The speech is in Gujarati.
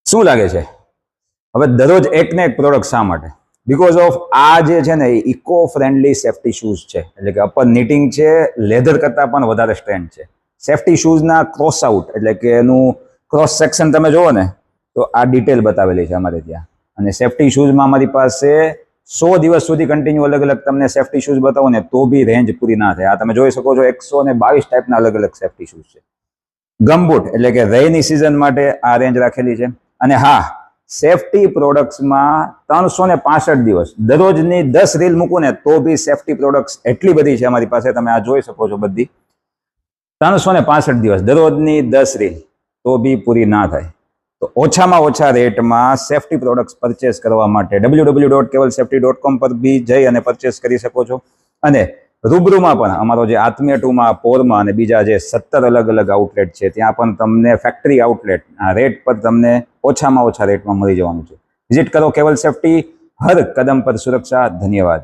શું લાગે છે હવે દરરોજ એક ને એક પ્રોડક્ટ શા માટે? બીકોઝ ઓફ આ જે છે ને ઇકો ફ્રેન્ડલી સેફટી શૂઝ છે, એટલે કે અપર નિટિંગ છે, લેધર કરતાં પણ વધારે સ્ટ્રેન્થ છે. સેફટી શૂઝના ક્રોસ આઉટ એટલે કે એનું ક્રોસ સેક્શન તમે જુઓ ને તો આ ડિટેલ બતાવેલી છે અમારે ત્યાં. અને સેફટી શૂઝમાં અમારી પાસે 100 દિવસ સુધી કન્ટિન્યુ અલગ અલગ તમને સેફટી શૂઝ બતાવો ને તો બી રેન્જ પૂરી ના થાય. આ તમે જોઈ શકો છો 122 ટાઈપના અલગ અલગ સેફટી શૂઝ છે. ગમબૂટ એટલે કે રેઇની સિઝન માટે આ રેન્જ રાખેલી છે. અને હા, સેફટી પ્રોડક્ટ્સમાં 365 દિવસ દરરોજની 10 રીલ મૂકું ને તો બી સેફટી પ્રોડક્ટ્સ એટલી બધી છે અમારી પાસે, તમે આ જોઈ શકો છો બધી. 365 દિવસ દરરોજની 10 રીલ તો બી પૂરી ના થાય. તો ઓછામાં ઓછા રેટમાં સેફટી પ્રોડક્ટ્સ પરચેસ કરવા માટે www.kevalsafety.com પર બી જઈ અને પરચેસ કરી શકો છો. અને રૂબરૂમાં પણ અમારો જે આત્મીય ટુમાં પોરમાં અને બીજા જે 17 અલગ અલગ આઉટલેટ છે ત્યાં પણ તમને ફેક્ટરી આઉટલેટ રેટ પર તમને ઓછામાં ઓછા રેટમાં મળી જવાનું છે. વિઝિટ કરો કેવલ સેફટી, હર કદમ પર સુરક્ષા. ધન્યવાદ.